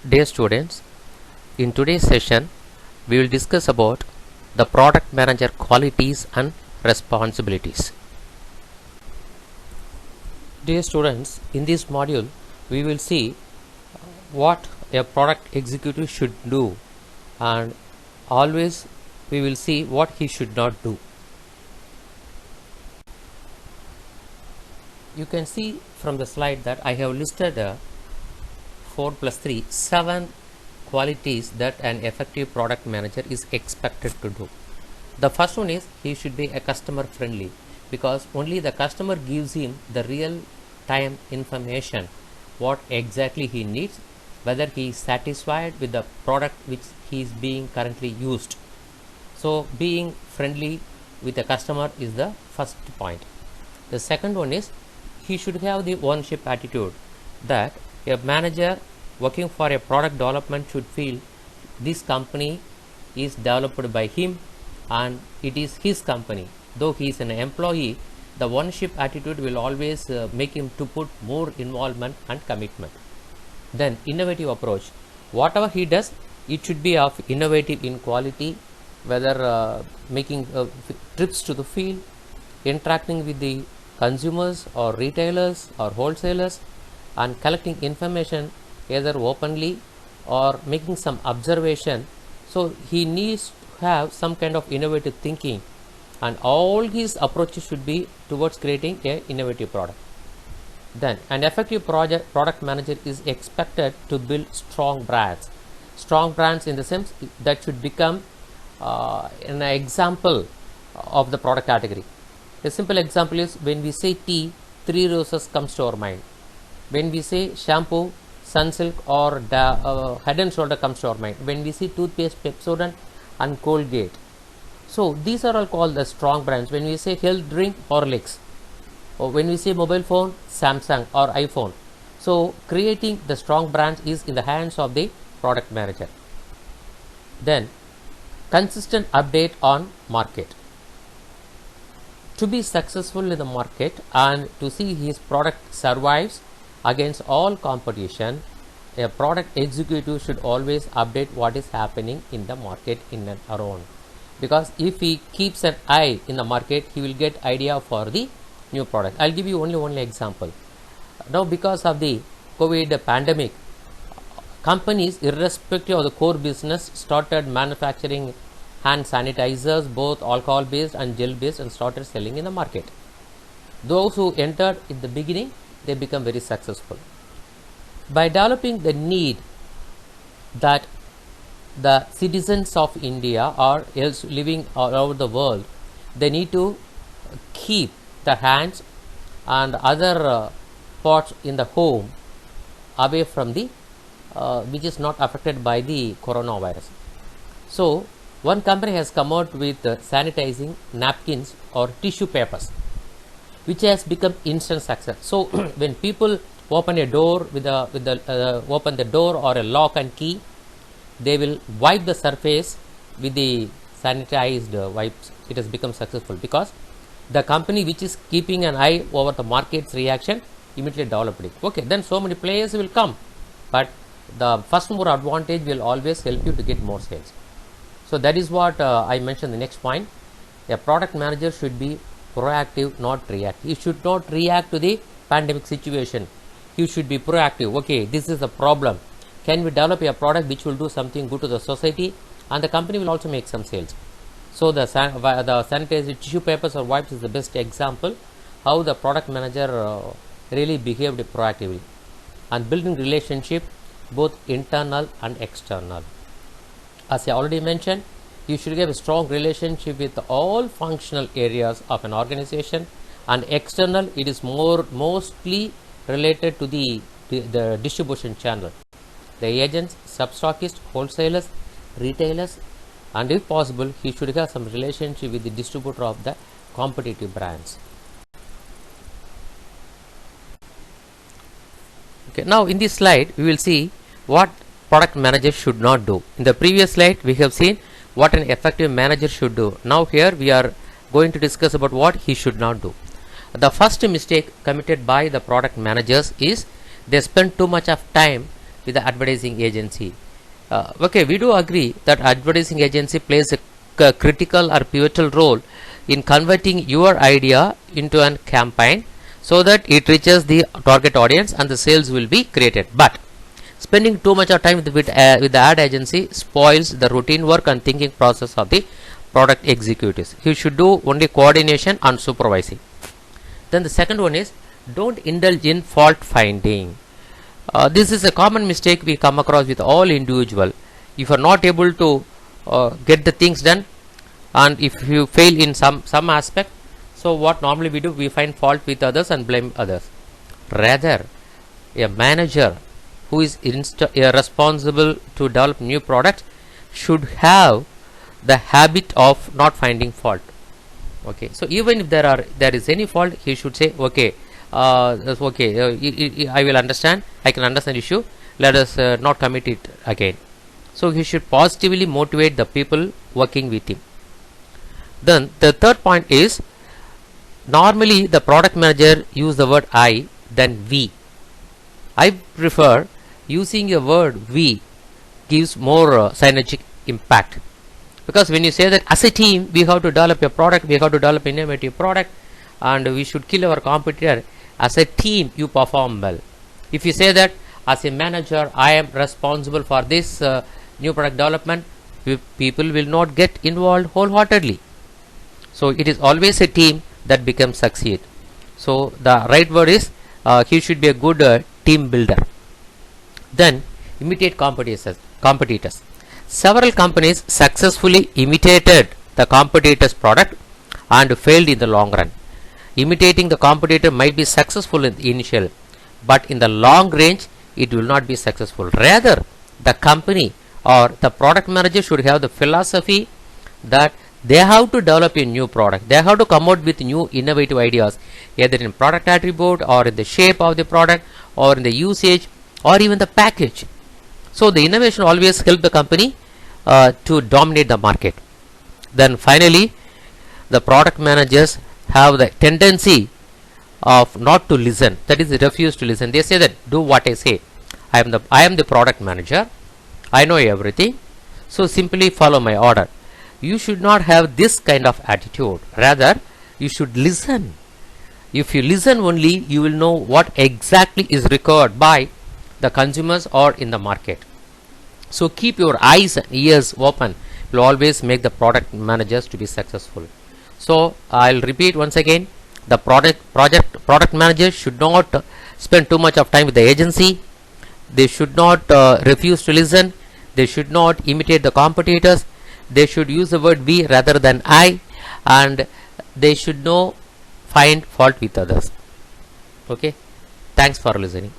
Dear students, in today's session we will discuss about the product manager qualities and responsibilities. Dear students, in this module we will see what a product executive should do, and always we will see what he should not do. You can see from the slide that I have listed 4 plus 3, 7 qualities that an effective product manager is expected to do. The first one is he should be a customer friendly, because only the customer gives him the real time information what exactly he needs, whether he is satisfied with the product which he is being currently used. So being friendly with the customer is the first point. The second one is he should have the ownership attitude, that a manager working for a product development should feel this company is developed by him and it is his company. Though he is an employee, the ownership attitude will always make him to put more involvement and commitment. Then innovative approach, whatever he does, it should be of innovative in quality, whether making trips to the field, interacting with the consumers or retailers or wholesalers, and collecting information either openly or making some observation. So he needs to have some kind of innovative thinking, and all his approaches should be towards creating an innovative product. Then an effective product manager is expected to build strong brands. Strong brands in the sense that should become an example of the product category. A simple example is when we say tea, Three Roses comes to our mind. When we say shampoo, Sunsilk or Head and Shoulder comes to our mind. When we see toothpaste, Pepsodent and Colgate. So these are all called the strong brands. When we say health drink, Horlicks. Or when we say mobile phone, Samsung or iPhone. So creating the strong brands is in the hands of the product manager. Then consistent update on market. To be successful in the market and to see his product survives against all competition, a product executive should always update what is happening in the market in and around. Because if he keeps an eye in the market, he will get idea for the new product. I'll give you only one example. Now because of the COVID pandemic, companies irrespective of the core business started manufacturing hand sanitizers, both alcohol based and gel based, and started selling in the market. Those who entered in the beginning, they become very successful. By developing the need that the citizens of India or else living all over the world, they need to keep the hands and other parts in the home away from the which is not affected by the coronavirus. So one company has come out with sanitizing napkins or tissue papers, which has become instant success. So when people open a door open the door or a lock and key, they will wipe the surface with the sanitized wipes. It has become successful because the company which is keeping an eye over the market's reaction immediately developed it. Okay, then so many players will come, but the first mover advantage will always help you to get more sales. So that is what I mentioned the next point. A product manager should be proactive, not reactive. He should not react to the pandemic situation. He should be proactive. Okay, this is a problem. Can we develop a product which will do something good to the society, and the company will also make some sales? So the sanitized tissue papers or wipes is the best example how the product manager really behaved proactively and building relationship both internal and external. As I already mentioned, you should have a strong relationship with all functional areas of an organization, and external, it is mostly related to the distribution channel, the agents, substockists, wholesalers, retailers, and if possible he should have some relationship with the distributor of the competitive brands. Okay, now in this slide we will see what product manager should not do. In the previous slide we have seen what an effective manager should do. Now here we are going to discuss about what he should not do. The first mistake committed by the product managers is they spend too much of time with the advertising agency. Okay, we do agree that advertising agency plays a critical or pivotal role in converting your idea into a campaign so that it reaches the target audience and the sales will be created. But spending too much of time with the ad agency spoils the routine work and thinking process of the product executives. You should do only coordination and supervising. Then the second one is, don't indulge in fault finding. This is a common mistake we come across with all individual. If you are not able to get the things done, and if you fail in some aspect, so what normally we do, we find fault with others and blame others. Rather, a manager who is responsible to develop new products should have the habit of not finding fault. Okay, so even if there is any fault, he should say, okay, I will understand, I can understand issue, let us not commit it again. So he should positively motivate the people working with him. Then the third point is, normally the product manager use the word I than we. I prefer using a word we, gives more synergistic impact, because when you say that as a team we have to develop a product, we have to develop an innovative product, and we should kill our competitor, as a team you perform well. If you say that as a manager I am responsible for this new product development, people will not get involved wholeheartedly. So it is always a team that becomes succeed. So the right word is he should be a good team builder. Then imitate competitors. Several companies successfully imitated the competitor's product and failed in the long run. Imitating the competitor might be successful in the initial, but in the long range it will not be successful. Rather, the company or the product manager should have the philosophy that they have to develop a new product, they have to come out with new innovative ideas, either in product attribute or in the shape of the product or in the usage or even the package. So the innovation always help the company to dominate the market. Then finally, the product managers have the tendency of not to listen, that is, they refuse to listen. They say that do what I say, I am the product manager, I know everything, so simply follow my order. You should not have this kind of attitude. Rather, you should listen. If you listen only, you will know what exactly is required by the consumers or in the market. So keep your eyes and ears open. It will always make the product managers to be successful. So I'll repeat once again, the product manager should not spend too much of time with the agency. They should not refuse to listen. They should not imitate the competitors. They should use the word we rather than I, and they should find fault with others. Okay, thanks for listening.